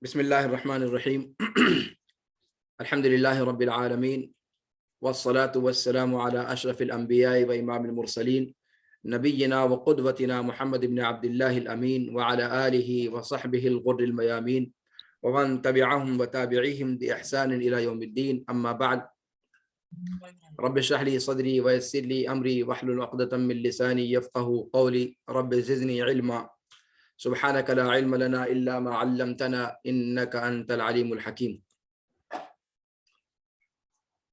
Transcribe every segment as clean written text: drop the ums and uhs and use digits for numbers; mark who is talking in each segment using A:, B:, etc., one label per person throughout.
A: بسم الله الرحمن الرحيم الحمد لله رب العالمين والصلاة والسلام على أشرف الأنبياء وإمام المرسلين نبينا وقدوتنا محمد بن عبد الله الأمين وعلى آله وصحبه الغر الميامين ومن تبعهم وتابعيهم بإحسان إلى يوم الدين. أما بعد، رب اشرح لي صدري ويسر لي أمري واحلل عقدة من لساني يفقهوا قولي. رب زدني علما سبحانك لا علم لنا إلا ما علمتنا إنك أنت العليم الحكيم.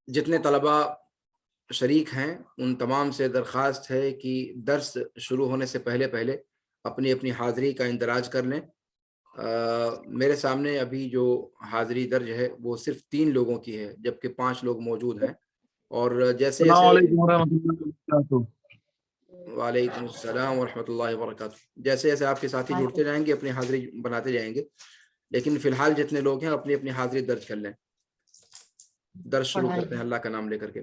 A: جتنے طلباء شریک ہیں ان تمام سے درخواست ہے کہ درس شروع ہونے سے پہلے اپنی اپنی حاضری کا اندراج کر لیں. میرے سامنے ابھی جو حاضری درج ہے وہ صرف 3 لوگوں کی ہے جبکہ 5 لوگ موجود ہیں. اور جیسے
B: السلام علیکم ورحمۃ اللہ وبرکاتہ.
A: وعلیکم السلام ورحمۃ اللہ وبرکاتہ. جیسے جیسے آپ کے ساتھی جڑتے جائیں گے اپنی حاضری بناتے جائیں گے، لیکن فی الحال جتنے لوگ ہیں اپنی اپنی حاضری درج کر لیں. درس شروع کرتے ہیں اللہ کا نام لے کر کے.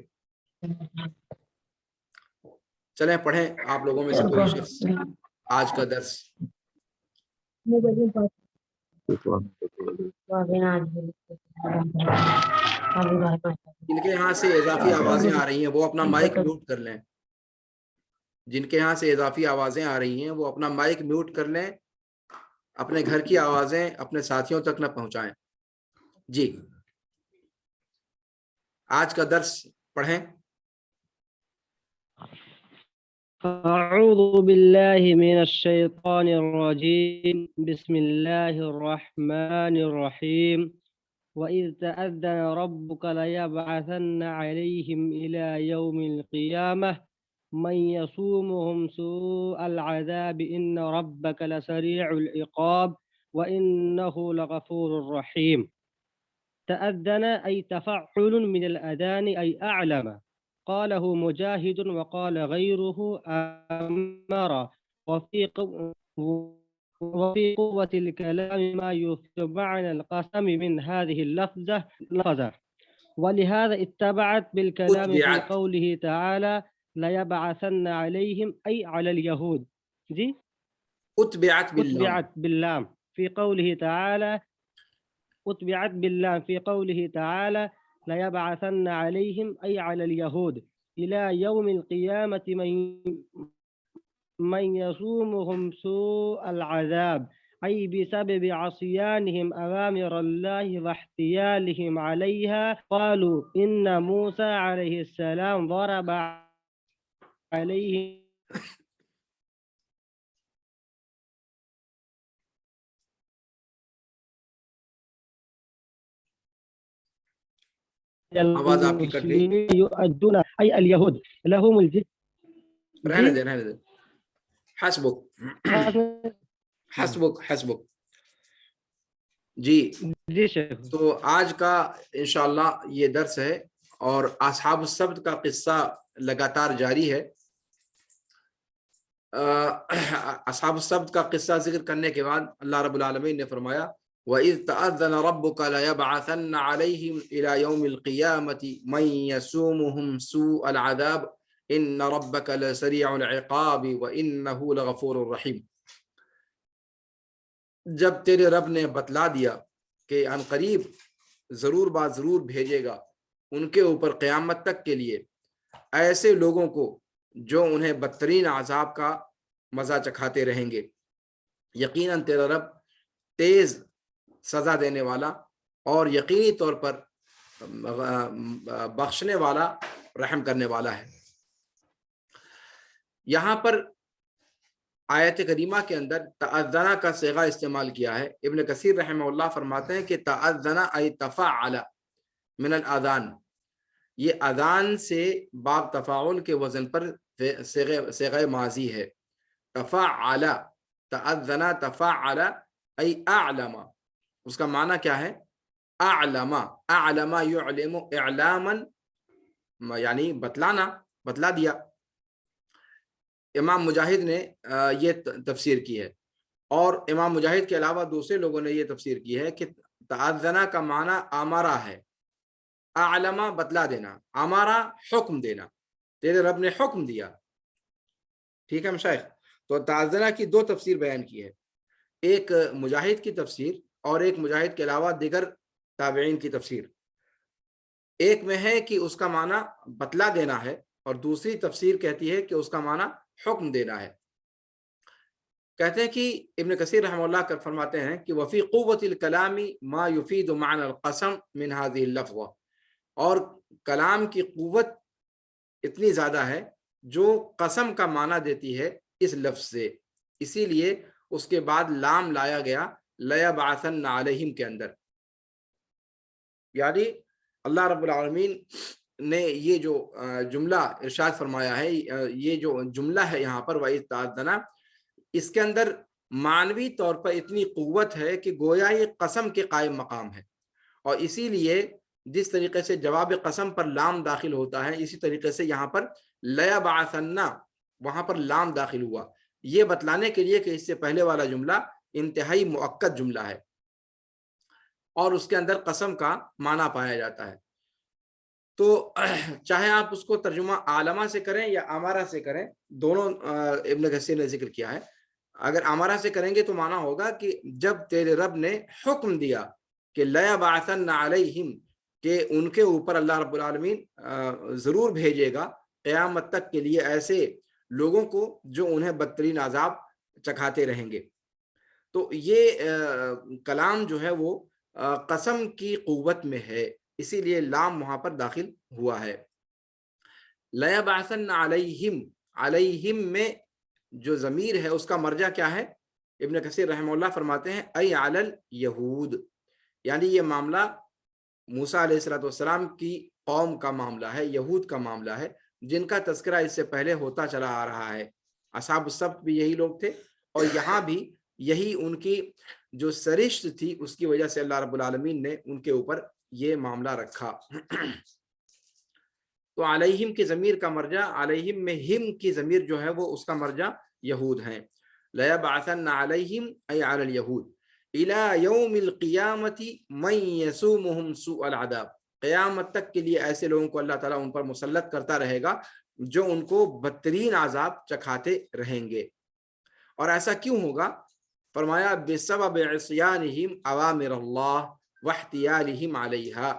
A: چلیں پڑھیں آپ لوگوں میں سے کوئی شخص آج کا درس. جن کے یہاں سے اضافی آوازیں آ رہی ہیں وہ اپنا مائک میوٹ کر لیں. جن کے یہاں سے اضافی آوازیں آ رہی ہیں وہ اپنا مائک میوٹ کر لیں. اپنے گھر کی آوازیں اپنے ساتھیوں تک نہ پہنچائیں. جی آج کا درس پڑھیں.
C: اعوذ باللہ من الشیطان الرجیم بسم اللہ الرحمن الرحیم وَإِذْ تَأَذَّنَ رَبُّكَ لَيَبْعَثَنَّ عَلَيْهِمْ إِلَى يَوْمِ الْقِيَامَةِ مَنْ يَسُومُهُمْ سُوءَ الْعَذَابِ إِنَّ رَبَّكَ لَسَرِيعُ الْعِقَابِ وَإِنَّهُ لَغَفُورٌ رَحِيمٌ. تأذن أي تفعل من الأذان أي أعلم. قاله مجاهد وقال غيره أمر. وفي قوة الكلام ما يفيد معنى القسم من هذه اللفظة ولهذا اتبعت بالكلام في قوله تعالى ليبعثن عليهم أي على اليهود. جی
A: اتبعت
C: باللام في قوله تعالى اتبعت باللام في قوله تعالى ليبعثن عليهم أي على اليهود إلى يوم القيامة من يصومهم سوء العذاب أي بسبب عصيانهم أوامر الله واحتيالهم عليها. قالوا إن موسى عليه السلام ضرب عليه
A: آواز آپ کی کٹ گئی.
C: يؤدون أي اليهود لهم الجزية.
A: رہنے دے. حسبک. جی تو آج کا انشاءاللہ یہ درس ہے اور اصحاب السبت کا قصہ لگاتار جاری ہے. اصحاب السبت کا قصہ ذکر کرنے کے بعد اللہ رب العالمین نے فرمایا وَإِذْ تَأَذَّنَ رَبُّكَ لَيَبْعَثَنَّ عَلَيْهِمْ إِلَى يَوْمِ الْقِيَامَةِ مَنْ يَسُومُهُمْ سُوءَ الْعَذَابِ إِنَّ رَبَّكَ لَسَرِيعُ الْعِقَابِ وَإِنَّهُ لَغَفُورٌ رَحِيمٌ. جب تیرے رب نے بتلا دیا کہ ان قریب ضرور بات ضرور بھیجے گا ان کے اوپر قیامت تک کے لیے ایسے لوگوں کو جو انہیں بدترین عذاب کا مزہ چکھاتے رہیں گے، یقیناً تیرا رب تیز سزا دینے والا اور یقینی طور پر بخشنے والا رحم کرنے والا ہے. یہاں پر آیت کریمہ کے اندر تأذنا کا صیغہ استعمال کیا ہے. ابن کثیر رحمہ اللہ فرماتے ہیں کہ تأذنا ای تفعل من الاذان، یہ اذان سے باب تفاعل کے وزن پر صیغہ ماضی ہے. تفعل تأذنا تفعل ای اعلم، اس کا معنی کیا ہے؟ اعلم یعلم اعلاما یعنی بتلانا، بتلا دیا. امام مجاہد نے یہ تفسیر کی ہے اور امام مجاہد کے علاوہ دوسرے لوگوں نے یہ تفسیر کی ہے کہ تأذنا کا معنی امارا ہے. اعلم بتلا دینا، امارا حکم دینا، تیرے رب نے حکم دیا. ٹھیک ہے مشائخ؟ تو تأذنا کی 2 تفسیر بیان کی ہے. ایک مجاہد کی تفسیر اور ایک مجاہد کے علاوہ دیگر تابعین کی تفسیر۔ ایک میں ہے کہ اس کا معنی بتلا دینا ہے، اور دوسری تفسیر کہتی ہے کہ اس کا معنی حکم دینا ہے۔ کہتے ہیں کہ ابن کثیر رحمہ اللہ کا فرماتے ہیں کہ وفی قوت الکلام ما یفید معنی القسم من هذه اللفظہ، اور کلام کی قوت اتنی زیادہ ہے جو قسم کا معنی دیتی ہے اس لفظ سے، اسی لیے اس کے بعد لام لایا گیا لیبعثن علیہم کے اندر۔ یعنی اللہ رب العالمین نے یہ جو جملہ ارشاد فرمایا ہے، یہ جو جملہ ہے یہاں پر وَإِذْ تَعَذَّنَا، اس کے اندر معنوی طور پر اتنی قوت ہے کہ گویا یہ قسم کے قائم مقام ہے، اور اسی لیے جس طریقے سے جواب قسم پر لام داخل ہوتا ہے، اسی طریقے سے یہاں پر لیبعثن وہاں پر لام داخل ہوا، یہ بتلانے کے لیے کہ اس سے پہلے والا جملہ انتہائی مؤکد جملہ ہے اور اس کے اندر قسم کا معنی پایا جاتا ہے۔ تو چاہے آپ اس کو ترجمہ عالمہ سے کریں یا امارہ سے کریں، دونوں ابن کثیر نے ذکر کیا ہے۔ اگر امارہ سے کریں گے تو معنی ہوگا کہ جب تیرے رب نے حکم دیا کہ لیبعثن علیہم، کہ ان کے اوپر اللہ رب العالمین ضرور بھیجے گا قیامت تک کے لیے ایسے لوگوں کو جو انہیں بدترین عذاب چکھاتے رہیں گے، تو یہ کلام جو ہے وہ قسم کی قوت میں ہے، اسی لیے لام وہاں پر داخل ہوا ہے۔ لیبعثن علیہم، علیہم میں جو ضمیر ہے اس کا مرجع کیا ہے؟ ابن کثیر رحمہ اللہ فرماتے ہیں ای علی الیہود، یعنی یہ معاملہ موسیٰ علیہ السلام کی قوم کا معاملہ ہے، یہود کا معاملہ ہے، جن کا تذکرہ اس سے پہلے ہوتا چلا آ رہا ہے۔ اصحاب السبت بھی یہی لوگ تھے، اور یہاں بھی یہی ان کی جو سرشت تھی، اس کی وجہ سے اللہ رب العالمین نے ان کے اوپر یہ معاملہ رکھا۔ تو علیہم کی ضمیر کا مرجع، علیہم میں ہم کی ضمیر جو ہے وہ اس کا مرجع یہود ہیں۔ لیبعثن علیہم ای علی الیہود الی یوم القیامت من یسومہم سوء العذاب، قیامت تک کے لیے ایسے لوگوں کو اللہ تعالیٰ ان پر مسلط کرتا رہے گا جو ان کو بدترین عذاب چکھاتے رہیں گے۔ اور ایسا کیوں ہوگا؟ فرمایا بسبب عصیانہم اوامر اللہ واحتیالہم علیہا،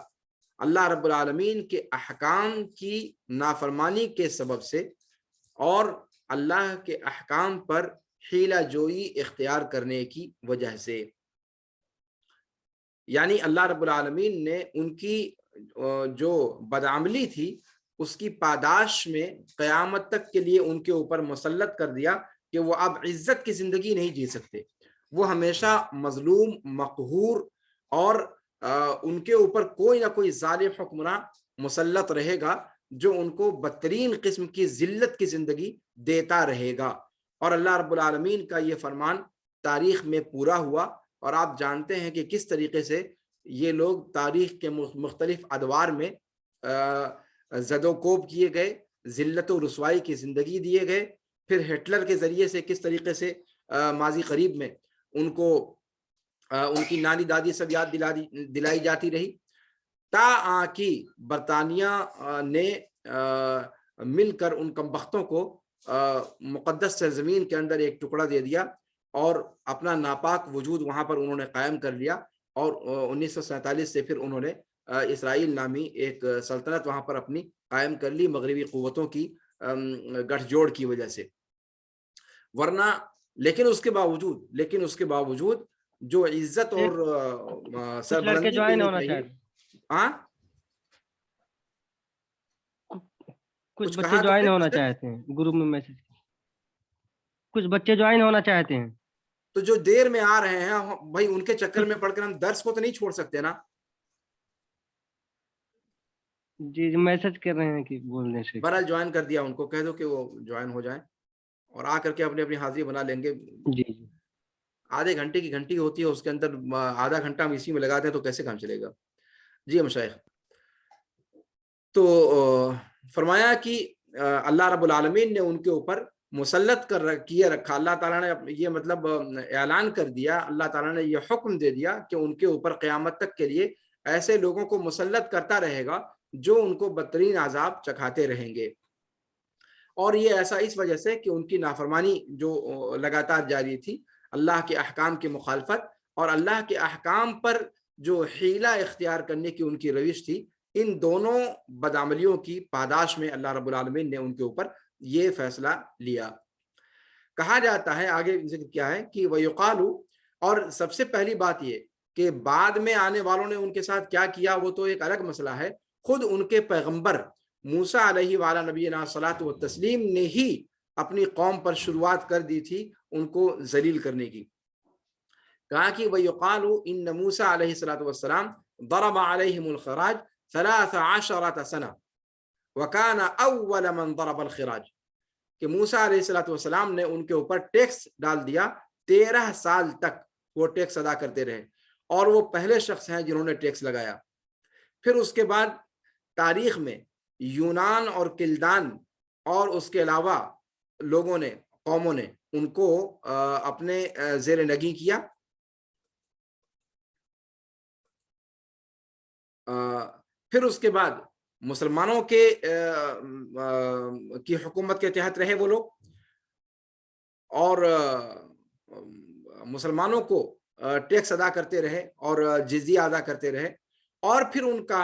A: اللہ رب العالمین کے احکام کی نافرمانی کے سبب سے اور اللہ کے احکام پر حیلہ جوئی اختیار کرنے کی وجہ سے۔ یعنی اللہ رب العالمین نے ان کی جو بدعملی تھی اس کی پاداش میں قیامت تک کے لیے ان کے اوپر مسلط کر دیا کہ وہ اب عزت کی زندگی نہیں جی سکتے، وہ ہمیشہ مظلوم، مقہور، اور ان کے اوپر کوئی نہ کوئی ظالم حکمراں مسلط رہے گا جو ان کو بدترین قسم کی ذلت کی زندگی دیتا رہے گا۔ اور اللہ رب العالمین کا یہ فرمان تاریخ میں پورا ہوا، اور آپ جانتے ہیں کہ کس طریقے سے یہ لوگ تاریخ کے مختلف ادوار میں زد و کوب کیے گئے، ذلت و رسوائی کی زندگی دیے گئے، پھر ہٹلر کے ذریعے سے کس طریقے سے ماضی قریب میں ان کو ان کی نانی دادی سب یاد دلائی جاتی رہی، تا کہ برطانیہ نے مل کر ان کمبختوں کو مقدس سرزمین کے اندر ایک ٹکڑا دے دیا اور اپنا ناپاک وجود وہاں پر انہوں نے قائم کر لیا، اور 1947 سے پھر انہوں نے اسرائیل نامی ایک سلطنت وہاں پر اپنی قائم کر لی مغربی قوتوں کی گٹھ جوڑ کی وجہ سے۔ ورنہ لیکن اس کے باوجود جو عزت اور سربلندی چاہیے، ہاں
C: کچھ بچے جوائن ہونا چاہتے ہیں گروپ میں میسج، کچھ بچے جوائن ہونا چاہتے ہیں،
A: تو جو دیر میں آ رہے ہیں بھائی ان کے چکر میں پڑھ کر ہم درس کو تو نہیں چھوڑ سکتے نا۔
C: جی میسج کر رہے ہیں کہ بولنے سے
A: برحال جوائن کر دیا، ان کو کہہ دو کہ وہ جوائن ہو جائیں اور آ کر کے اپنی حاضری بنا لیں گے۔
C: جی
A: آدھے گھنٹے کی گھنٹی ہوتی ہے، اس کے اندر آدھا گھنٹہ ہم اسی میں لگاتے ہیں تو کیسے کام چلے گا؟ جی مشائخ، تو فرمایا کہ اللہ رب العالمین نے ان کے اوپر مسلط کیے رکھا، اللہ تعالیٰ نے یہ مطلب اعلان کر دیا، اللہ تعالیٰ نے یہ حکم دے دیا کہ ان کے اوپر قیامت تک کے لیے ایسے لوگوں کو مسلط کرتا رہے گا جو ان کو بدترین عذاب چکھاتے رہیں گے۔ اور یہ ایسا اس وجہ سے کہ ان کی نافرمانی جو لگاتار جاری تھی، اللہ کے احکام کی مخالفت، اور اللہ کے احکام پر جو حیلہ اختیار کرنے کی ان کی روش تھی، ان دونوں بدعملیوں کی پاداش میں اللہ رب العالمین نے ان کے اوپر یہ فیصلہ لیا۔ کہا جاتا ہے، آگے ذکر کیا ہے کہ وَيُقَالُ، اور سب سے پہلی بات یہ کہ بعد میں آنے والوں نے ان کے ساتھ کیا کیا وہ تو ایک الگ مسئلہ ہے، خود ان کے پیغمبر موسیٰ علیہ وعلی نبینا الصلاۃ والتسلیم نے ہی اپنی قوم پر شروعات کر دی تھی ان کو ذلیل کرنے کی۔ کہا کہ وَيُقَالُ إِنَّ مُوسَىٰ علیہ الصلاۃ والسلام ضرب عليهم الخراج 13 سنة وكان أول من ضرب الخراج، کہ موسیٰ علیہ الصلاۃ والسلام نے ان کے اوپر ٹیکس ڈال دیا، 13 سال تک وہ ٹیکس ادا کرتے رہے، اور وہ پہلے شخص ہیں جنہوں نے ٹیکس لگایا۔ پھر اس کے بعد تاریخ میں یونان اور کلدان اور اس کے علاوہ لوگوں نے، قوموں نے ان کو اپنے زیر نگیں کیا۔ پھر اس کے بعد مسلمانوں کی حکومت کے تحت رہے وہ لوگ، اور مسلمانوں کو ٹیکس ادا کرتے رہے اور جزیہ ادا کرتے رہے، اور پھر ان کا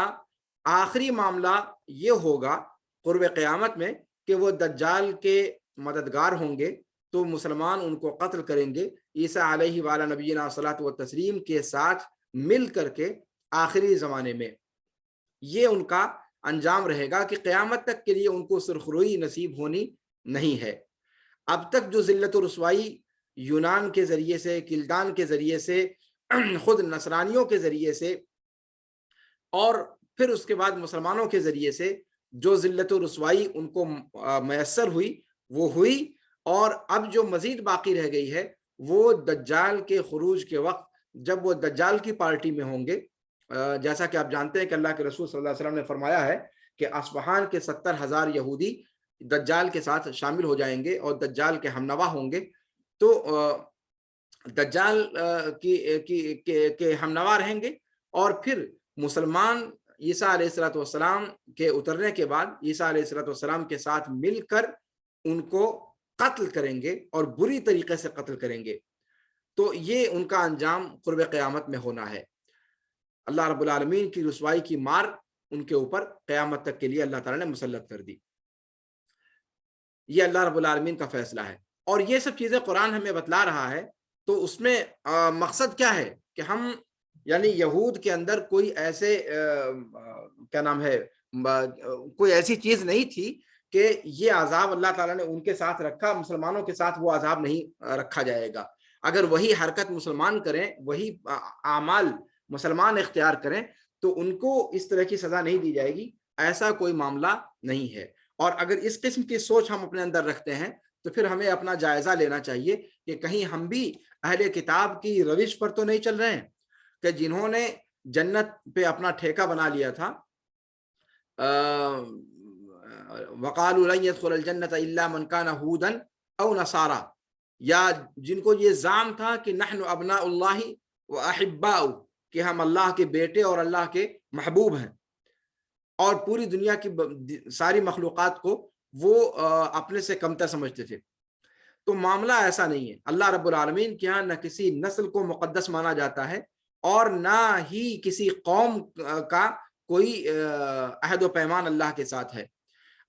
A: آخری معاملہ یہ ہوگا قرب قیامت میں کہ وہ دجال کے مددگار ہوں گے، تو مسلمان ان کو قتل کریں گے عیسیٰ علیہ وعلی نبینا الصلاۃ والتسلیم کے ساتھ مل کر کے آخری زمانے میں۔ یہ ان کا انجام رہے گا کہ قیامت تک کے لیے ان کو سرخروئی نصیب ہونی نہیں ہے۔ اب تک جو ذلت و رسوائی یونان کے ذریعے سے، کلدان کے ذریعے سے، خود نصرانیوں کے ذریعے سے، اور پھر اس کے بعد مسلمانوں کے ذریعے سے جو ذلت و رسوائی ان کو میسر ہوئی وہ ہوئی، اور اب جو مزید باقی رہ گئی ہے وہ دجال کے خروج کے وقت، جب وہ دجال کی پارٹی میں ہوں گے۔ جیسا کہ آپ جانتے ہیں کہ اللہ کے رسول صلی اللہ علیہ وسلم نے فرمایا ہے کہ اصفہان کے 70,000 یہودی دجال کے ساتھ شامل ہو جائیں گے اور دجال کے ہمنوا ہوں گے، تو دجال کے ہمنوا رہیں گے، اور پھر مسلمان عیسیٰ علیہ الصلوۃ والسلام کے اترنے کے بعد عیسیٰ علیہ الصلوۃ والسلام کے ساتھ مل کر ان کو قتل کریں گے اور بری طریقے سے قتل کریں گے۔ تو یہ ان کا انجام قرب قیامت میں ہونا ہے۔ اللہ رب العالمین کی رسوائی کی مار ان کے اوپر قیامت تک کے لیے اللہ تعالیٰ نے مسلط کر دی۔ یہ اللہ رب العالمین کا فیصلہ ہے، اور یہ سب چیزیں قرآن ہمیں بتلا رہا ہے، تو اس میں مقصد کیا ہے کہ ہم، یعنی یہود کے اندر کوئی ایسے کیا نام ہے، کوئی ایسی چیز نہیں تھی کہ یہ عذاب اللہ تعالیٰ نے ان کے ساتھ رکھا، مسلمانوں کے ساتھ وہ عذاب نہیں رکھا جائے گا۔ اگر وہی حرکت مسلمان کریں، وہی اعمال مسلمان اختیار کریں، تو ان کو اس طرح کی سزا نہیں دی جائے گی، ایسا کوئی معاملہ نہیں ہے۔ اور اگر اس قسم کی سوچ ہم اپنے اندر رکھتے ہیں تو پھر ہمیں اپنا جائزہ لینا چاہیے کہ کہیں ہم بھی اہل کتاب کی روش پر تو نہیں چل رہے ہیں، کہ جنہوں نے جنت پہ اپنا ٹھیکہ بنا لیا تھا، وَقَالُوا لَن يَدْخُلَ الْجَنَّةَ إِلَّا مَنْ كَانَ هُودًا أَوْ نَصَارَىٰ، یا جن کو یہ زعم تھا کہ نحن ابناء اللہ وَأَحِبَّاؤُ، کہ ہم اللہ کے بیٹے اور اللہ کے محبوب ہیں، اور پوری دنیا کی ساری مخلوقات کو وہ اپنے سے کمتر سمجھتے تھے۔ تو معاملہ ایسا نہیں ہے۔ اللہ رب العالمین کے ہاں نہ کسی نسل کو مقدس مانا جاتا ہے، اور نہ ہی کسی قوم کا کوئی عہد و پیمان اللہ کے ساتھ ہے۔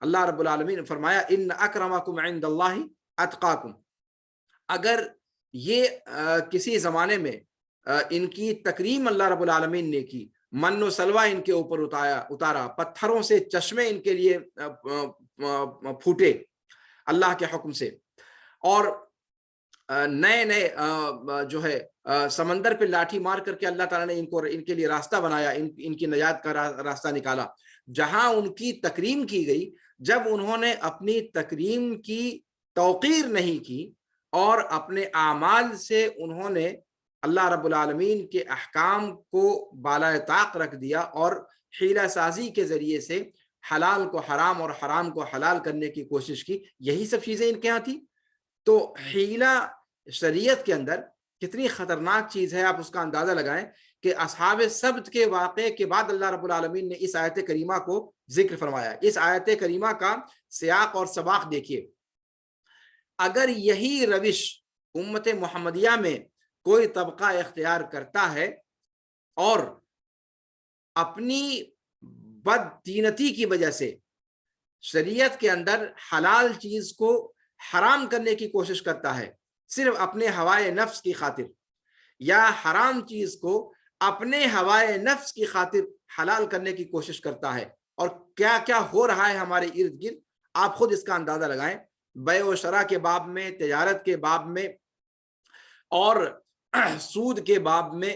A: اللہ رب العالمین نے فرمایا ان اکرمکم عند اللہ اتقاکم۔ اگر یہ کسی زمانے میں ان کی تکریم اللہ رب العالمین نے کی، من و سلوہ ان کے اوپر اتارا، پتھروں سے چشمے ان کے لیے پھوٹے اللہ کے حکم سے، اور نئے نئے جو ہے سمندر پہ لاٹھی مار کر کے اللہ تعالیٰ نے ان کے لیے راستہ بنایا، ان کی نجات کا راستہ نکالا۔ جہاں ان کی تکریم کی گئی، جب انہوں نے اپنی تکریم کی توقیر نہیں کی اور اپنے اعمال سے انہوں نے اللہ رب العالمین کے احکام کو بالائے طاق رکھ دیا اور حیلہ سازی کے ذریعے سے حلال کو حرام اور حرام کو حلال کرنے کی کوشش کی، یہی سب چیزیں ان کے ہاں تھی۔ تو حیلہ شریعت کے اندر کتنی خطرناک چیز ہے، آپ اس کا اندازہ لگائیں کہ اصحاب سبت کے واقعے کے بعد اللہ رب العالمین نے اس آیت کریمہ کو ذکر فرمایا۔ اس آیت کریمہ کا سیاق اور سباق دیکھیے۔ اگر یہی روش امت محمدیہ میں کوئی طبقہ اختیار کرتا ہے اور اپنی بدتینتی کی وجہ سے شریعت کے اندر حلال چیز کو حرام کرنے کی کوشش کرتا ہے صرف اپنے ہوائے نفس کی خاطر، یا حرام چیز کو اپنے ہوائے نفس کی خاطر حلال کرنے کی کوشش کرتا ہے، اور کیا کیا ہو رہا ہے ہمارے ارد گرد آپ خود اس کا اندازہ لگائیں۔ بیع و شرع کے باب میں، تجارت کے باب میں، اور سود کے باب میں،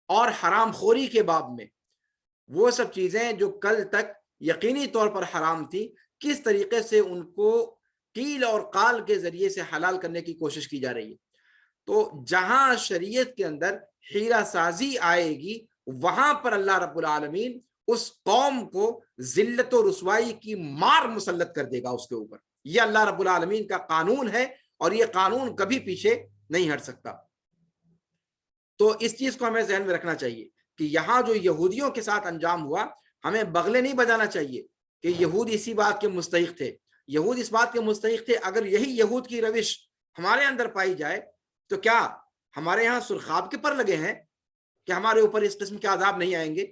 A: اور حرام خوری کے باب میں، وہ سب چیزیں جو کل تک یقینی طور پر حرام تھی، کس طریقے سے ان کو قیل اور قال کے ذریعے سے حلال کرنے کی کوشش کی جا رہی ہے۔ تو جہاں شریعت کے اندر حیلہ سازی آئے گی، وہاں پر اللہ رب العالمین اس قوم کو ذلت و رسوائی کی مار مسلط کر دے گا اس کے اوپر۔ یہ اللہ رب العالمین کا قانون ہے، اور یہ قانون کبھی پیچھے نہیں ہٹ سکتا۔ تو اس چیز کو ہمیں ذہن میں رکھنا چاہیے کہ یہاں جو یہودیوں کے ساتھ انجام ہوا، ہمیں بغلے نہیں بجانا چاہیے کہ یہود اسی بات کے مستحق تھے۔ یہود اس بات کے مستحق تھے، اگر یہی یہود کی روش ہمارے اندر پائی جائے تو کیا ہمارے یہاں سرخاب کے پر لگے ہیں کہ ہمارے اوپر اس قسم کے عذاب نہیں آئیں گے؟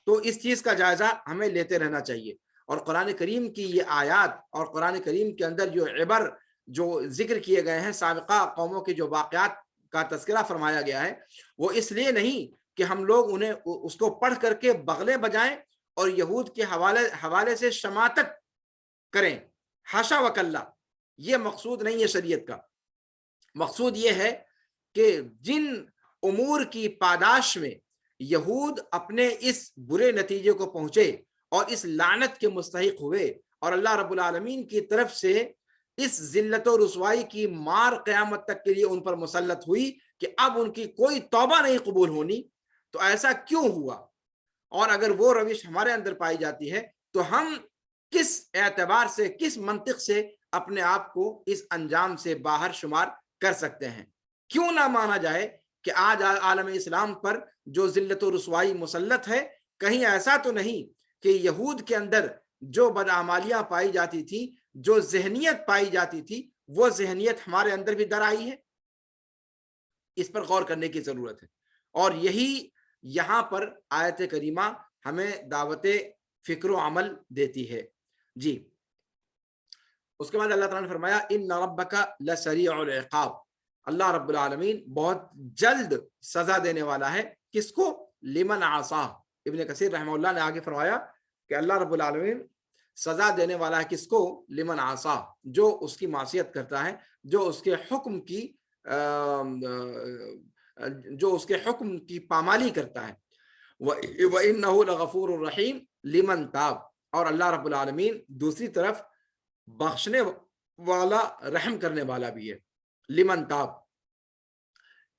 A: تو اس چیز کا جائزہ ہمیں لیتے رہنا چاہیے۔ اور قرآن کریم کی یہ آیات اور قرآن کریم کے اندر جو عبر جو ذکر کیے گئے ہیں، سابقہ قوموں کے جو واقعات کا تذکرہ فرمایا گیا ہے، وہ اس لیے نہیں کہ ہم لوگ انہیں اس کو پڑھ کر کے بغلے بجائیں اور یہود کے حوالے سے شماتت کریں، حاشا وکلا، یہ مقصود نہیں ہے شریعت کا۔ مقصود یہ ہے کہ جن امور کی پاداش میں یہود اپنے اس برے نتیجے کو پہنچے اور اس لعنت کے مستحق ہوئے، اور اللہ رب العالمین کی طرف سے اس ذلت و رسوائی کی مار قیامت تک کے لیے ان پر مسلط ہوئی کہ اب ان کی کوئی توبہ نہیں قبول ہونی، تو ایسا کیوں ہوا؟ اور اگر وہ روش ہمارے اندر پائی جاتی ہے تو ہم کس اعتبار سے، کس منطق سے اپنے آپ کو اس انجام سے باہر شمار کر سکتے ہیں؟ کیوں نہ مانا جائے کہ آج عالم اسلام پر جو ذلت و رسوائی مسلط ہے، کہیں ایسا تو نہیں کہ یہود کے اندر جو بدعمالیاں پائی جاتی تھی، جو ذہنیت پائی جاتی تھی، وہ ذہنیت ہمارے اندر بھی در آئی ہے؟ اس پر غور کرنے کی ضرورت ہے، اور یہی یہاں پر آیت کریمہ ہمیں دعوت فکر و عمل دیتی ہے۔ جی، اس کے بعد اللہ تعالیٰ نے فرمایا ان ربک لسریع العقاب، اللہ رب العالمین بہت جلد سزا دینے والا ہے۔ کس کو؟ لمن عصا۔ ابن کثیر رحمہ اللہ نے آگے فرمایا کہ اللہ رب العالمین سزا دینے والا ہے کس کو؟ لمن عصا، جو اس کی معصیت کرتا ہے، جو اس کے حکم کی پامالی کرتا ہے۔ وَإِنَّهُ لَغَفُورٌ الرحیم لمن تاب، اور اللہ رب العالمین دوسری طرف بخشنے والا، رحم کرنے والا بھی ہے۔ لمن تاب،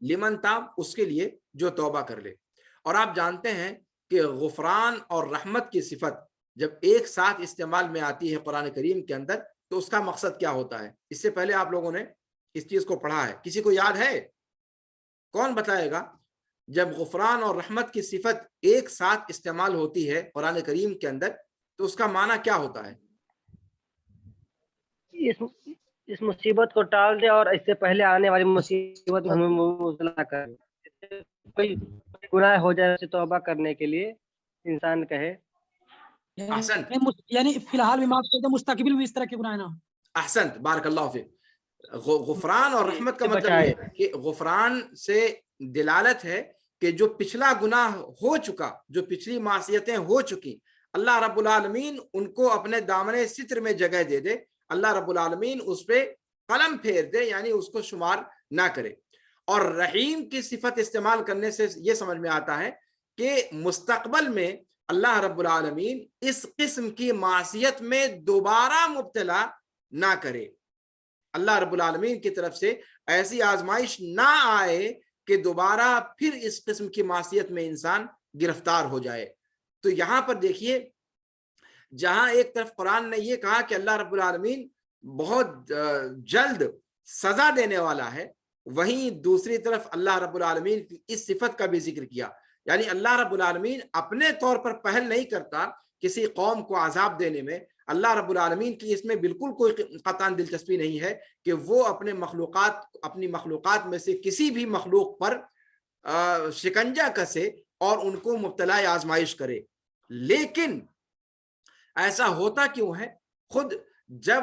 A: لمن تاب اس کے لیے جو توبہ کر لے۔ اور آپ جانتے ہیں کہ غفران اور رحمت کی صفت جب ایک ساتھ استعمال میں آتی ہے قرآن کریم کے اندر تو اس کا مقصد کیا ہوتا ہے؟ اس سے پہلے آپ لوگوں نے اس چیز کو پڑھا ہے، کسی کو یاد ہے؟ کون بتائے گا؟ جب غفران اور رحمت کی صفت ایک ساتھ استعمال ہوتی ہے قرآن کریم کے اندر تو اس کا معنی کیا ہوتا ہے؟
C: اس مصیبت کو ٹال دے اور اس سے پہلے آنے والی مصیبت میں ہمیں مبتلا کرے۔ کوئی گناہ ہو جائے اسے توبہ کرنے کے لیے انسان کہے
A: احسنت،
B: یعنی فی الحال بھی معاف کر دے، مستقبل میں اس طرح کے گناہ نہ ہو۔
A: احسنت، بارک اللہ فیک۔ غفران اور رحمت کا مطلب یہ ہے کہ غفران سے دلالت ہے کہ جو پچھلا گناہ ہو چکا، جو پچھلی معصیتیں ہو چکی، اللہ رب العالمین ان کو اپنے دامن ستر میں جگہ دے دے، اللہ رب العالمین اس پہ قلم پھیر دے، یعنی اس کو شمار نہ کرے۔ اور رحیم کی صفت استعمال کرنے سے یہ سمجھ میں آتا ہے کہ مستقبل میں اللہ رب العالمین اس قسم کی معصیت میں دوبارہ مبتلا نہ کرے، اللہ رب العالمین کی طرف سے ایسی آزمائش نہ آئے کہ دوبارہ پھر اس قسم کی معصیت میں انسان گرفتار ہو جائے۔ تو یہاں پر دیکھیے، جہاں ایک طرف قرآن نے یہ کہا کہ اللہ رب العالمین بہت جلد سزا دینے والا ہے، وہیں دوسری طرف اللہ رب العالمین کی اس صفت کا بھی ذکر کیا، یعنی اللہ رب العالمین اپنے طور پر پہل نہیں کرتا کسی قوم کو عذاب دینے میں۔ اللہ رب العالمین کی اس میں بالکل کوئی قطعاً دلچسپی نہیں ہے کہ وہ اپنی مخلوقات میں سے کسی بھی مخلوق پر شکنجہ کسے اور ان کو مبتلا آزمائش کرے. لیکن ایسا ہوتا کیوں ہے؟ خود جب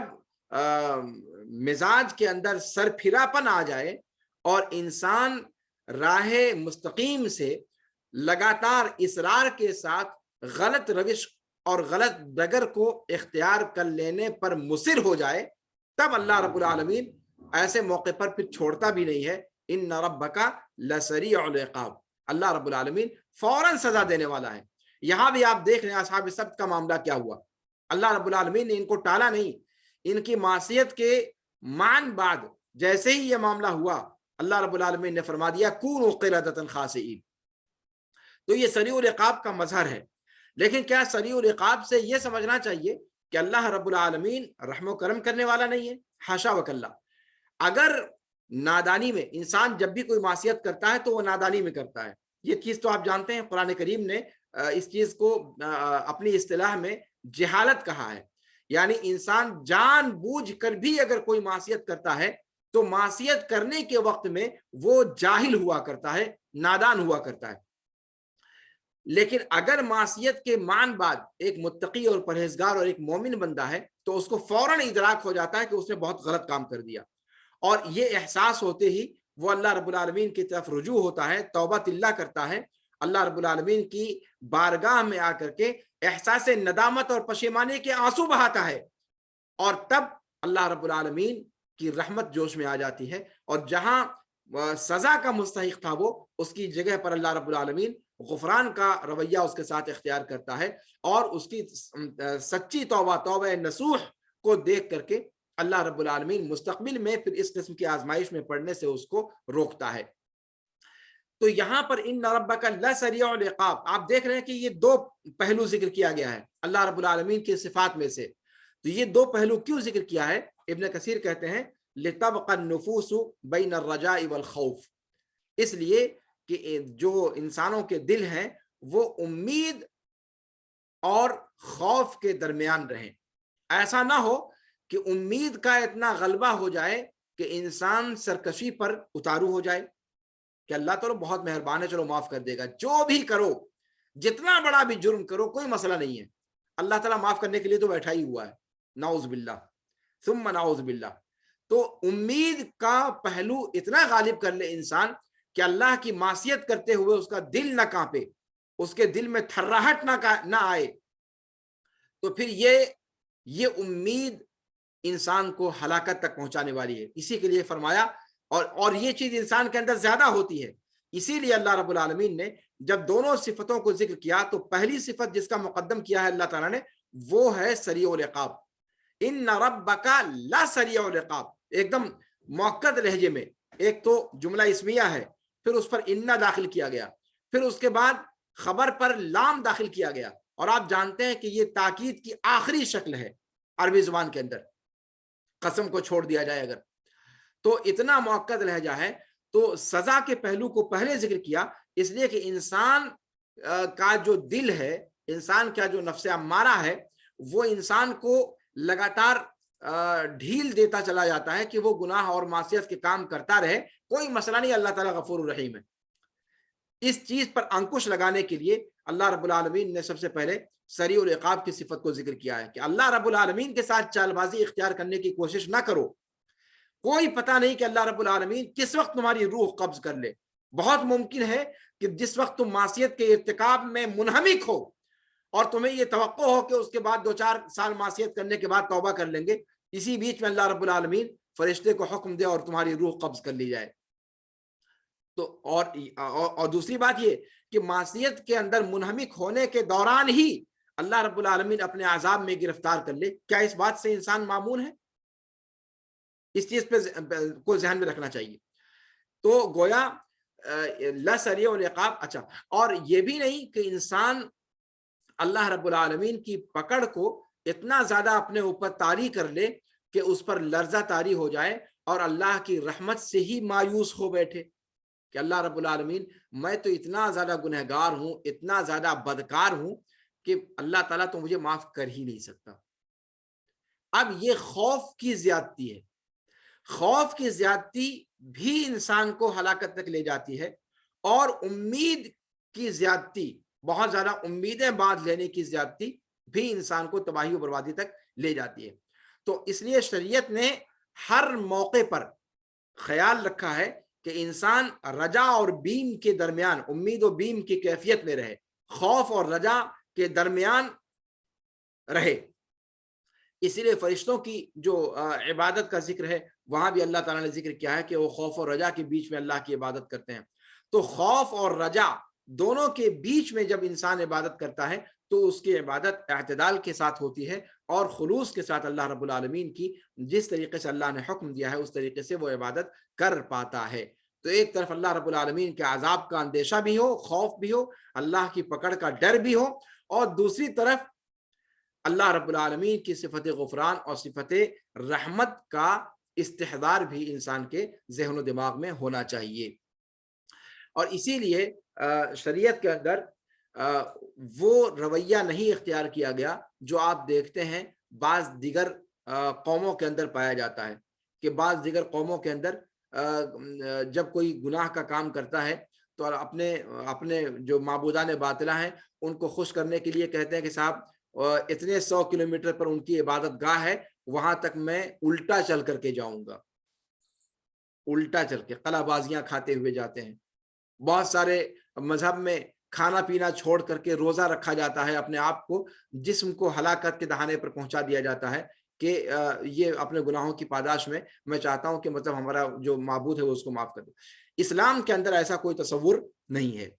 A: مزاج کے اندر سر پھراپن آ جائے اور انسان راہ مستقیم سے لگاتار اصرار کے ساتھ غلط روش اور غلط ڈگر کو اختیار کر لینے پر مصر ہو جائے، تب اللہ رب العالمین ایسے موقع پر پھر چھوڑتا بھی نہیں ہے. ان ربک لسریع العقاب، اللہ رب العالمین فوراً سزا دینے والا ہے. یہاں بھی آپ دیکھ رہے ہیں اصحاب السبت کا معاملہ کیا ہوا. اللہ رب العالمین نے ان کو ٹالا نہیں، ان کی معصیت کے مان بعد جیسے ہی یہ معاملہ ہوا اللہ رب العالمین نے فرما دیا کونوا قردۃ خاسئین. تو یہ سریع العقاب کا مظہر ہے. لیکن کیا سریع العقاب سے یہ سمجھنا چاہیے کہ اللہ رب العالمین رحم و کرم کرنے والا نہیں ہے؟ حاشا وکلا. اگر نادانی میں انسان جب بھی کوئی معصیت کرتا ہے تو وہ نادانی میں کرتا ہے. یہ چیز تو آپ جانتے ہیں، قرآن کریم نے اس چیز کو اپنی اصطلاح میں جہالت کہا ہے. یعنی انسان جان بوجھ کر بھی اگر کوئی معصیت کرتا ہے تو معصیت کرنے کے وقت میں وہ جاہل ہوا کرتا ہے، نادان ہوا کرتا ہے. لیکن اگر معصیت کے مان بعد ایک متقی اور پرہیزگار اور ایک مومن بندہ ہے تو اس کو فوراً ادراک ہو جاتا ہے کہ اس نے بہت غلط کام کر دیا، اور یہ احساس ہوتے ہی وہ اللہ رب العالمین کی طرف رجوع ہوتا ہے، توبہ اللہ کرتا ہے، اللہ رب العالمین کی بارگاہ میں آ کر کے احساس ندامت اور پشیمانی کے آنسو بہاتا ہے، اور تب اللہ رب العالمین کی رحمت جوش میں آ جاتی ہے. اور جہاں سزا کا مستحق تھا وہ، اس کی جگہ پر اللہ رب العالمین غفران کا رویہ اس کے ساتھ اختیار کرتا ہے، اور اس کی سچی توبہ نصوح کو دیکھ کر کے اللہ رب العالمین مستقبل میں پھر اس قسم کی آزمائش میں پڑنے سے اس کو روکتا ہے. تو یہاں پر ان ربک لسریع العقاب آپ دیکھ رہے ہیں کہ یہ دو پہلو ذکر کیا گیا ہے اللہ رب العالمین کی صفات میں سے. تو یہ دو پہلو کیوں ذکر کیا ہے؟ ابن کثیر کہتے ہیں لتبقى النفوس بین الرجاء والخوف، اس لیے کہ جو انسانوں کے دل ہیں وہ امید اور خوف کے درمیان رہیں. ایسا نہ ہو کہ امید کا اتنا غلبہ ہو جائے کہ انسان سرکشی پر اتارو ہو جائے کہ اللہ تعالیٰ بہت مہربان ہے، چلو معاف کر دے گا، جو بھی کرو، جتنا بڑا بھی جرم کرو، کوئی مسئلہ نہیں ہے، اللہ تعالیٰ معاف کرنے کے لیے تو بیٹھا ہی ہوا ہے. نعوذ باللہ ثم نعوذ باللہ. تو امید کا پہلو اتنا غالب کر لے انسان کہ اللہ کی معصیت کرتے ہوئے اس کا دل نہ کانپے، اس کے دل میں تھراہٹ نہ آئے، تو پھر یہ امید انسان کو ہلاکت تک پہنچانے والی ہے. اسی کے لیے فرمایا، اور یہ چیز انسان کے اندر زیادہ ہوتی ہے. اسی لیے اللہ رب العالمین نے جب دونوں صفتوں کو ذکر کیا تو پہلی صفت جس کا مقدم کیا ہے اللہ تعالیٰ نے وہ ہے سریع العقاب. ان ربک لسریع العقاب، ایک دم مؤکد لہجے میں. ایک تو جملہ اسمیہ ہے، پھر اس پر ان داخل کیا گیا، پھر اس کے بعد خبر پر لام داخل کیا گیا. اور آپ جانتے ہیں کہ یہ تاکید کی آخری شکل ہے عربی زبان کے اندر، قسم کو چھوڑ دیا جائے اگر تو اتنا مؤکد لہجہ ہے. تو سزا کے پہلو کو پہلے ذکر کیا اس لیے کہ انسان کا جو دل ہے، انسان کا جو نفس امارہ ہے، وہ انسان کو لگاتار ڈھیل دیتا چلا جاتا ہے کہ وہ گناہ اور معصیت کے کام کرتا رہے، کوئی مسئلہ نہیں، اللہ تعالیٰ غفور الرحیم ہے. اس چیز پر انکش لگانے کے لیے اللہ رب العالمین نے سب سے پہلے سریع العقاب کی صفت کو ذکر کیا ہے کہ اللہ رب العالمین کے ساتھ چال بازی اختیار کرنے کی کوشش نہ کرو. کوئی پتہ نہیں کہ اللہ رب العالمین کس وقت تمہاری روح قبض کر لے. بہت ممکن ہے کہ جس وقت تم معصیت کے ارتکاب میں منہمک ہو اور تمہیں یہ توقع ہو کہ اس کے بعد 2-4 سال معصیت کرنے کے بعد توبہ کر لیں گے، اسی بیچ میں اللہ رب العالمین فرشتے کو حکم دے اور تمہاری روح قبض کر لی جائے. تو اور دوسری بات یہ کہ معصیت کے اندر منہمک ہونے کے دوران ہی اللہ رب العالمین اپنے عذاب میں گرفتار کر لے، کیا اس بات سے انسان معمون ہے؟ اس چیز پہ کو ذہن میں رکھنا چاہیے. تو گویا لسریع العقاب. اچھا، اور یہ بھی نہیں کہ انسان اللہ رب العالمین کی پکڑ کو اتنا زیادہ اپنے اوپر طاری کر لے کہ اس پر لرزہ طاری ہو جائے اور اللہ کی رحمت سے ہی مایوس ہو بیٹھے کہ اللہ رب العالمین میں تو اتنا زیادہ گنہگار ہوں، اتنا زیادہ بدکار ہوں کہ اللہ تعالیٰ تو مجھے معاف کر ہی نہیں سکتا. اب یہ خوف کی زیادتی ہے، خوف کی زیادتی بھی انسان کو ہلاکت تک لے جاتی ہے، اور امید کی زیادتی، بہت زیادہ امیدیں باندھ لینے کی زیادتی بھی انسان کو تباہی و بربادی تک لے جاتی ہے۔ تو اس لیے شریعت نے ہر موقع پر خیال رکھا ہے کہ انسان رجا اور بیم کے درمیان، امید و بیم کی کیفیت میں رہے، خوف اور رجا کے درمیان رہے۔ اسی لیے فرشتوں کی جو عبادت کا ذکر ہے وہاں بھی اللہ تعالیٰ نے ذکر کیا ہے کہ وہ خوف اور رجا کے بیچ میں اللہ کی عبادت کرتے ہیں۔ تو خوف اور رجا دونوں کے بیچ میں جب انسان عبادت کرتا ہے تو اس کی عبادت اعتدال کے ساتھ ہوتی ہے اور خلوص کے ساتھ اللہ رب العالمین کی جس طریقے سے اللہ نے حکم دیا ہے اس طریقے سے وہ عبادت کر پاتا ہے۔ تو ایک طرف اللہ رب العالمین کے عذاب کا اندیشہ بھی ہو، خوف بھی ہو، اللہ کی پکڑ کا ڈر بھی ہو، اور دوسری طرف اللہ رب العالمین کی صفت غفران اور صفت رحمت کا استحضار بھی انسان کے ذہن و دماغ میں ہونا چاہیے۔ اور اسی لیے شریعت کے اندر وہ رویہ نہیں اختیار کیا گیا جو آپ دیکھتے ہیں بعض دیگر قوموں کے اندر پایا جاتا ہے، کہ بعض دیگر قوموں کے اندر جب کوئی گناہ کا کام کرتا ہے تو اپنے جو معبودان باطلہ ہیں ان کو خوش کرنے کے لیے کہتے ہیں کہ صاحب اتنے 100 کلومیٹر پر ان کی عبادت گاہ ہے، وہاں تک میں الٹا چل کر کے جاؤں گا، الٹا چل کے قلع بازیاں کھاتے ہوئے جاتے ہیں۔ بہت سارے مذہب میں کھانا پینا چھوڑ کر کے روزہ رکھا جاتا ہے، اپنے آپ کو جسم کو ہلاکت کے دہانے پر پہنچا دیا جاتا ہے کہ یہ اپنے گناہوں کی پاداش میں چاہتا ہوں کہ مطلب ہمارا جو معبود ہے وہ اس کو معاف کر دے۔ اسلام کے اندر ایسا کوئی تصور نہیں ہے۔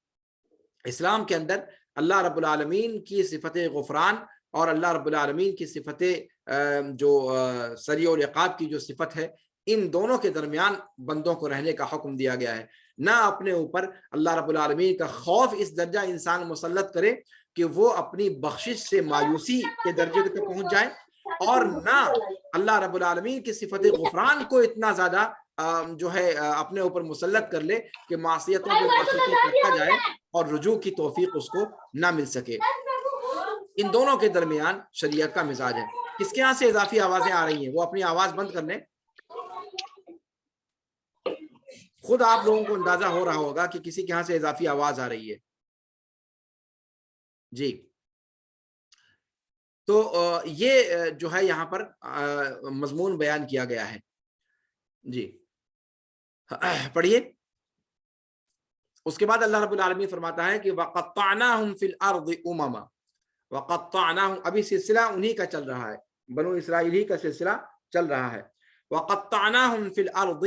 A: اسلام کے اندر اللہ رب العالمین کی صفت غفران اور اللہ رب العالمین کی صفت جو سریع العقاب کی جو صفت ہے، ان دونوں کے درمیان بندوں کو رہنے کا حکم دیا گیا ہے۔ نہ اپنے اوپر اللہ رب العالمین کا خوف اس درجہ انسان مسلط کرے کہ وہ اپنی بخشش سے مایوسی کے درجے تک پہنچ جائے، اور نہ اللہ رب العالمین کی صفت غفران کو اتنا زیادہ جو ہے اپنے اوپر مسلط کر لے کہ معصیتوں پہ معصیتیں کرتا جائے اور رجوع کی توفیق اس کو نہ مل سکے۔ ان دونوں کے درمیان شریعت کا مزاج ہے۔ کس کے یہاں سے اضافی آوازیں آ رہی ہیں وہ اپنی آواز بند کر لیں۔ خود آپ لوگوں کو اندازہ ہو رہا ہوگا کہ کسی کے یہاں سے اضافی آواز آ رہی ہے۔ جی، تو یہ جو ہے یہاں پر مضمون بیان کیا گیا ہے۔ جی پڑھیے۔ اس کے بعد اللہ رب العالمین فرماتا ہے کہ وَقَطَّعْنَاهُمْ فِي الْأَرْضِ أُمَمًا، وَقَطَّعْنَاهُمْ ابھی سلسلہ انہی کا چل رہا ہے، بنو اسرائیل ہی کا سلسلہ چل رہا ہے۔ وَقَطَّعْنَاهُمْ فِي الْأَرْضِ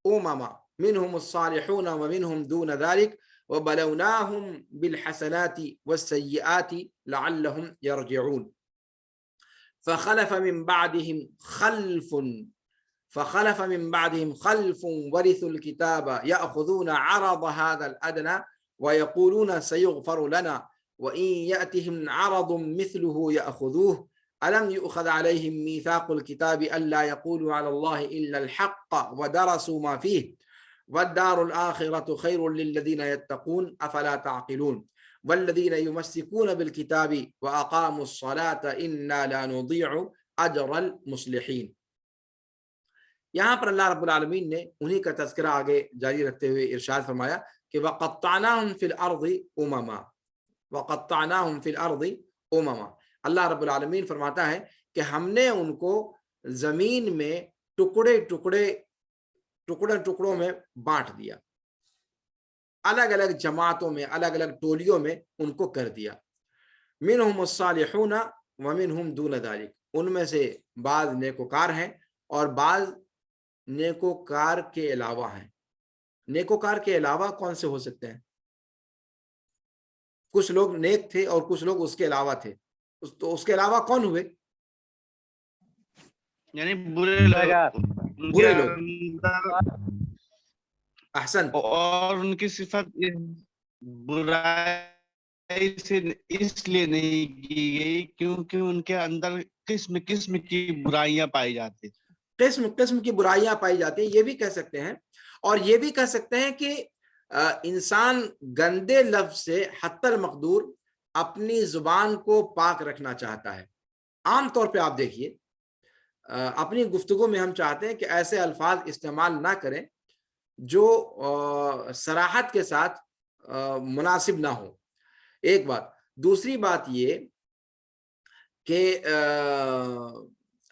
A: أُمَمًا مِنْهُمُ الصَّالِحُونَ وَمِنْهُمْ دُونَ ذَلِكَ وَبَلَوْنَاهُمْ بِالْحَسَنَاتِ وَالسَّيِّئَاتِ لَعَلَّهُمْ يَرْجِعُونَ فَخَلَفَ مِنْ بَعْدِهِمْ خَلْفٌ وَرِثُوا الْكِتَابَ يَأْخُذُونَ عَرَضَ هَذَا الْأَدْنَى وَيَقُولُونَ سَيُغْفَرُ لَنَا وَإِنْ يَأْتِهِمْ عَرَضٌ مِثْلُهُ يَأْخُذُوهُ أَلَمْ يُؤْخَذْ عَلَيْهِمْ مِيثَاقُ الْكِتَابِ أَلَّا يَقُولُوا عَلَى اللَّهِ إِلَّا الْحَقَّ وَدَرَسُوا مَا فِيهِ وَالدَّارُ الْآخِرَةُ خَيْرٌ لِلَّذِينَ يَتَّقُونَ أَفَلَا تَعْقِلُونَ وَالَّذِينَ يُمَسِّكُونَ بِالْكِتَابِ وَأَقَامُوا الصَّلَاةَ إِنَّا لَا نُضِيعُ أَجْرَ الْمُصْلِحِينَ۔ یہاں پر اللہ رب العالمین نے انہی کا تذکرہ آگے جاری رکھتے ہوئے ارشاد فرمایا کہ وَقَطَّعْنَاهُمْ فِي الْأَرْضِ أُمَمًا، وَقَطَّعْنَاهُمْ فِي الْأَرْضِ أُمَمًا۔ اللہ رب العالمین فرماتا ہے کہ ہم نے ان کو زمین میں ٹکڑوں میں بانٹ دیا، الگ الگ جماعتوں میں، الگ الگ ٹولیوں میں ان کو کر دیا۔ مِنْهُمُ الصَّالِحُونَ وَمِنْهُمْ دُونَ ذَلِكَ، ان میں سے بعض نیکوکار ہیں اور بعض نیکوکار کے علاوہ ہیں۔ نیکوکار کے علاوہ کون سے ہو سکتے ہیں؟ کچھ لوگ نیک تھے اور کچھ لوگ اس کے علاوہ تھے، تو اس کے علاوہ کون ہوئے؟
D: یعنی برے لوگ،
A: برے لوگ۔ احسن۔
D: اور ان کی صفت برائی سے اس لیے نہیں کی گئی کیونکہ ان کے اندر قسم قسم کی برائیاں پائی جاتی،
A: قسم قسم کی برائیاں پائی جاتی ہیں، یہ بھی کہہ سکتے ہیں۔ اور یہ بھی کہہ سکتے ہیں کہ انسان گندے لفظ سے حتی المقدور اپنی زبان کو پاک رکھنا چاہتا ہے۔ عام طور پہ آپ دیکھیے اپنی گفتگو میں ہم چاہتے ہیں کہ ایسے الفاظ استعمال نہ کریں جو صراحت کے ساتھ مناسب نہ ہو، ایک بات۔ دوسری بات یہ کہ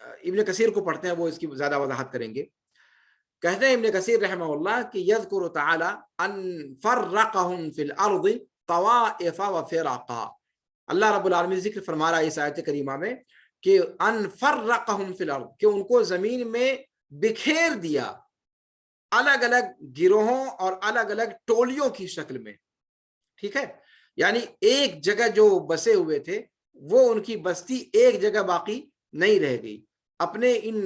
A: ابن کثیر کو پڑھتے ہیں، وہ اس کی زیادہ وضاحت کریں گے۔ کہتے ہیں ابن کثیر رحمہ اللہ کہ یذکر تعالی ان فرقهم فی الارض طوائف وفرقا، اللہ رب العالمین ذکر فرما رہا ہے اس آیت کریمہ میں کہ ان فرقهم فی الارض، کہ ان کو زمین میں بکھیر دیا الگ الگ گروہوں اور الگ الگ ٹولیوں کی شکل میں، ٹھیک ہے؟ یعنی ایک جگہ جو بسے ہوئے تھے وہ ان کی بستی ایک جگہ باقی نہیں رہ گئی، اپنے ان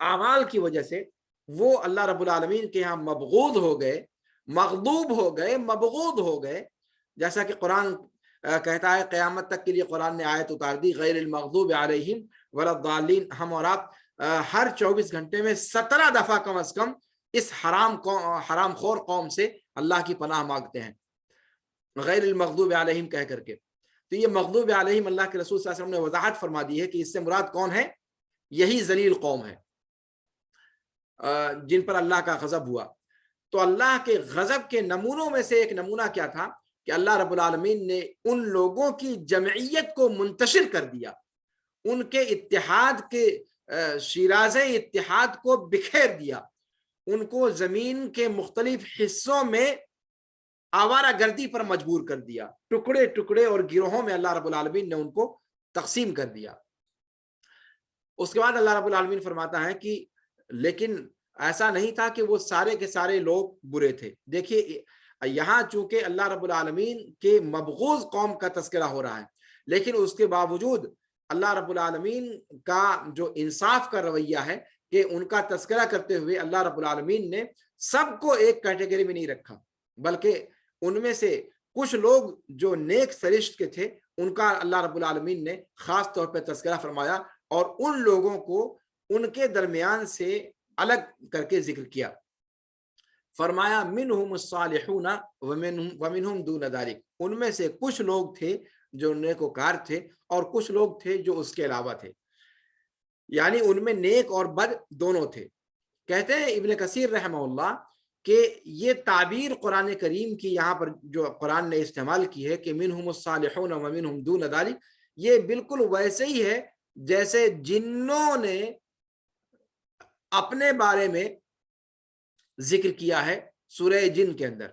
A: اعمال کی وجہ سے وہ اللہ رب العالمین کے ہاں مبغوض ہو گئے، مغضوب ہو گئے، مبغوض ہو گئے، جیسا کہ قرآن کہتا ہے قیامت تک کے لیے قرآن نے آیت اتار دی غیر المغضوب علیہم ولا الضالین۔ ہم اور آپ ہر 24 گھنٹے میں 17 دفعہ کم از کم اس حرام خور قوم سے اللہ کی پناہ مانگتے ہیں غیر المغضوب علیہم کہہ کر کے۔ تو یہ مغضوب علیہم اللہ کے رسول صلی اللہ علیہ وسلم نے وضاحت فرما دی ہے کہ اس سے مراد کون ہے؟ یہی ذلیل قوم ہے جن پر اللہ کا غضب ہوا۔ تو اللہ کے غضب کے نمونوں میں سے ایک نمونہ کیا تھا کہ اللہ رب العالمین نے ان لوگوں کی جمعیت کو منتشر کر دیا، ان کے اتحاد کے شیرازِ اتحاد کو بکھیر دیا، ان کو زمین کے مختلف حصوں میں آوارہ گردی پر مجبور کر دیا، ٹکڑے ٹکڑے اور گروہوں میں اللہ رب العالمین نے ان کو تقسیم کر دیا۔ اس کے بعد اللہ رب العالمین فرماتا ہے کہ لیکن ایسا نہیں تھا کہ وہ سارے کے سارے لوگ برے تھے۔ دیکھیے یہاں چونکہ اللہ رب العالمین کے مبغوض قوم کا تذکرہ ہو رہا ہے، لیکن اس کے باوجود اللہ رب العالمین کا جو انصاف کا رویہ ہے کہ ان کا تذکرہ کرتے ہوئے اللہ رب العالمین نے سب کو ایک کیٹیگری میں نہیں رکھا، بلکہ ان میں سے کچھ لوگ جو نیک سرشت کے تھے ان کا اللہ رب العالمین نے خاص طور پہ تذکرہ فرمایا اور ان لوگوں کو ان کے درمیان سے الگ کر کے ذکر کیا۔ فرمایا منہم الصالحون ومنہم دون ذلک، ان میں سے کچھ لوگ تھے جو نیکوکار تھے اور کچھ لوگ تھے جو اس کے علاوہ تھے، یعنی ان میں نیک اور بد دونوں تھے۔ کہتے ہیں ابن کثیر رحمہ اللہ کہ یہ تعبیر قرآن کریم کی یہاں پر جو قرآن نے استعمال کی ہے کہ منہم الصالحون ومنہم دون ذلک، یہ بالکل ویسے ہی ہے جیسے جنوں نے اپنے بارے میں ذکر کیا ہے سورہ جن کے اندر۔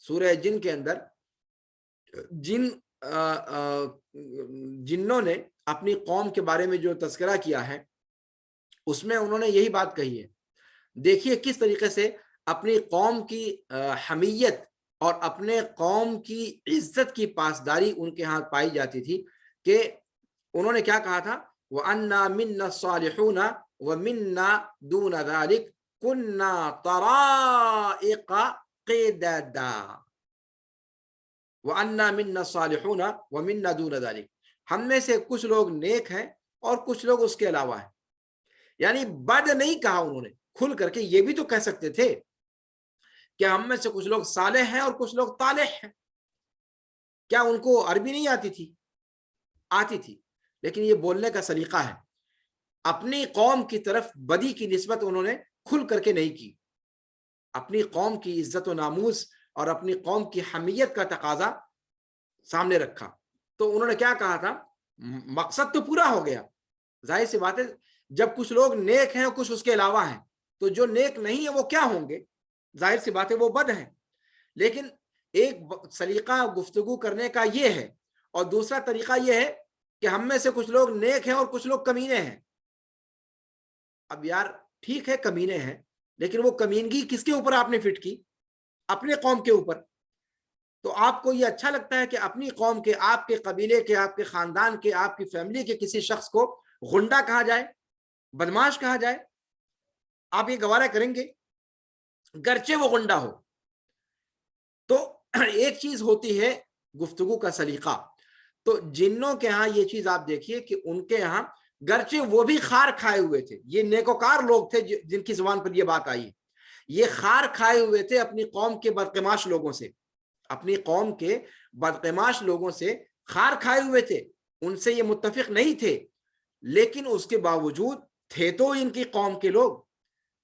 A: سورہ جن کے اندر جنوں نے اپنی قوم کے بارے میں جو تذکرہ کیا ہے اس میں انہوں نے یہی بات کہی ہے۔ دیکھیے کس طریقے سے اپنی قوم کی حمیت اور اپنے قوم کی عزت کی پاسداری ان کے ہاں پائی جاتی تھی کہ انہوں نے کیا کہا تھا وَأَنَّا مِنَّا الصَّالِحُونَ وَمِنَّا دُونَ ذَلِكَ كُنَّا طَرَائِقَ قِدَدًا، وَأَنَّا مِنَّا الصَّالِحُونَ وَمِنَّا دُونَ ذَلِكَ، ہم میں سے کچھ لوگ نیک ہیں اور کچھ لوگ اس کے علاوہ ہیں۔ یعنی بد نہیں کہا انہوں نے، کھل کر کے یہ بھی تو کہہ سکتے تھے کہ ہم میں سے کچھ لوگ صالح ہیں اور کچھ لوگ طالح ہیں۔ کیا ان کو عربی نہیں آتی تھی؟ آتی تھی، لیکن یہ بولنے کا سلیقہ ہے۔ اپنی قوم کی طرف بدی کی نسبت انہوں نے کھل کر کے نہیں کی، اپنی قوم کی عزت و ناموس اور اپنی قوم کی حمیت کا تقاضا سامنے رکھا۔ تو انہوں نے کیا کہا تھا، مقصد تو پورا ہو گیا، ظاہر سی بات ہے جب کچھ لوگ نیک ہیں اور کچھ اس کے علاوہ ہیں تو جو نیک نہیں ہے وہ کیا ہوں گے، ظاہر سی بات ہے وہ بد ہیں۔ لیکن ایک سلیقہ گفتگو کرنے کا یہ ہے اور دوسرا طریقہ یہ ہے کہ ہم میں سے کچھ لوگ نیک ہیں اور کچھ لوگ کمینے ہیں۔ اب یار ٹھیک ہے کمینے ہیں، لیکن وہ کمینگی کس کے اوپر آپ نے فٹ کی؟ اپنے قوم کے اوپر۔ تو آپ کو یہ اچھا لگتا ہے کہ اپنی قوم کے، آپ کے قبیلے کے، آپ کے خاندان کے، آپ کی فیملی کے کسی شخص کو غنڈہ کہا جائے، بدماش کہا جائے؟ آپ یہ گوارہ کریں گے گرچہ وہ غنڈہ ہو؟ تو ایک چیز ہوتی ہے گفتگو کا سلیقہ۔ تو جنوں کے ہاں یہ چیز آپ دیکھیے کہ ان کے ہاں گرچہ وہ بھی خار کھائے ہوئے تھے، یہ نیکوکار لوگ تھے جن کی زبان پر یہ بات آئی، یہ خار کھائے ہوئے تھے اپنی قوم کے بدقماش لوگوں سے، اپنی قوم کے بدقماش لوگوں سے خار کھائے ہوئے تھے، ان سے یہ متفق نہیں تھے، لیکن اس کے باوجود تھے تو ان کی قوم کے لوگ،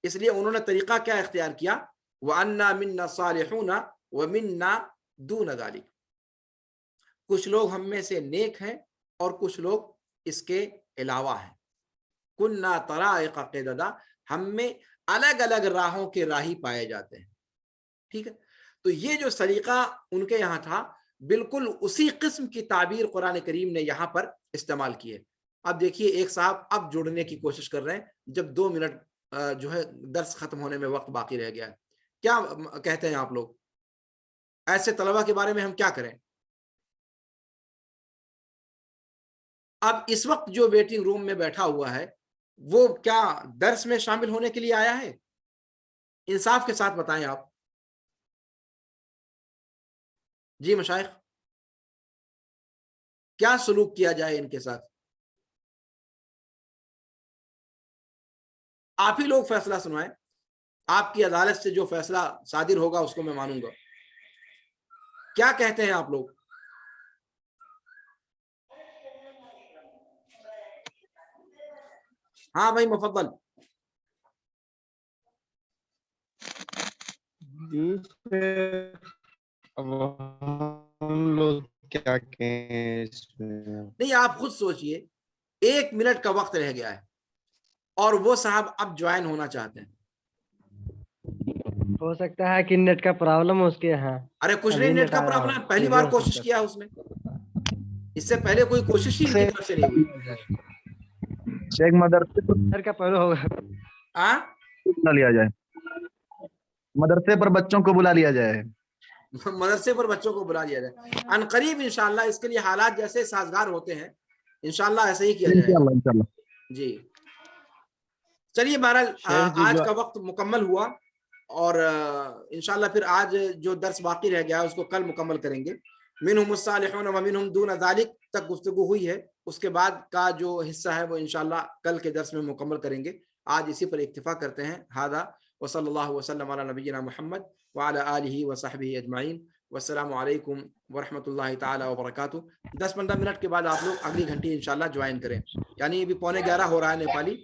A: اس لیے انہوں نے طریقہ کیا اختیار کیا، وَأَنَّا مِنَّا صَالِحُونَ وَمِنَّا دُونَ ذَلِكَ، کچھ لوگ ہم میں سے نیک ہیں اور کچھ لوگ اس کے علاوہ ہیں، كُنَّا طَرَائِقَ قِدَدًا، ہم میں الگ الگ راہوں کے راہی پائے جاتے ہیں، ٹھیک ہے۔ تو یہ جو طریقہ ان کے یہاں تھا، بالکل اسی قسم کی تعبیر قرآن کریم نے یہاں پر استعمال کی ہے۔ اب دیکھیے ایک صاحب اب جڑنے کی کوشش کر رہے ہیں جب 2 منٹ جو ہے درس ختم ہونے میں وقت باقی رہ گیا ہے، کیا کہتے ہیں آپ لوگ؟ ایسے طلبہ کے بارے میں ہم کیا کریں؟ اب اس وقت جو ویٹنگ روم میں بیٹھا ہوا ہے وہ کیا درس میں شامل ہونے کے لیے آیا ہے؟ انصاف کے ساتھ بتائیں آپ۔ جی مشائخ، کیا سلوک کیا جائے ان کے ساتھ؟ آپ ہی لوگ فیصلہ سنوائیں، آپ کی عدالت سے جو فیصلہ صادر ہوگا اس کو میں مانوں گا۔ کیا کہتے ہیں آپ لوگ؟ ہاں بھائی مفضل۔
D: اب ہم لوگ کیا کہیں اس میں؟
A: نہیں، آپ خود سوچئے، 1 منٹ کا وقت رہ گیا ہے اور وہ صاحب اب جوائن ہونا چاہتے ہیں۔
C: ہو سکتا ہے کہ نیٹ کا پرابلم ہو اس کے یہاں۔
A: ارے کچھ نہیں، نیٹ کا پرابلم ہے، پہلی بار کوشش کیا اس نے، اس سے پہلے کوئی کوشش ہی ان کی طرف سے نہیں ہوئی۔
E: شیخ مدرسے
C: سر کا پہلے ہوگا،
E: بلا لیا جائے، مدرسے پر بچوں کو بلا لیا جائے،
A: مدرسے پر بچوں کو بلا لیا جائے ان قریب انشاءاللہ۔ اس کے لیے حالات جیسے سازگار ہوتے ہیں انشاءاللہ ایسے ہی کیا جائے گا۔
E: انشاءاللہ۔
A: جی چلیے، بہرحال آج کا وقت مکمل ہوا اور انشاءاللہ پھر آج جو درس باقی رہ گیا ہے اس کو کل مکمل کریں گے۔ منہم الصالحون ومنہم دون ذالک تک گفتگو ہوئی ہے، اس کے بعد کا جو حصہ ہے وہ انشاءاللہ کل کے درس میں مکمل کریں گے۔ آج اسی پر اکتفا کرتے ہیں۔ ھذا وصلی اللہ وسلم علی نبینا محمد وعلی آلہ وصحبہ اجمعین، والسلام علیکم ورحمۃ اللہ تعالی وبرکاتہ۔ 10-15 منٹ کے بعد آپ لوگ اگلی گھنٹی انشاءاللہ جوائن کریں، یعنی ابھی 11:15 ہو رہا ہے نیپالی۔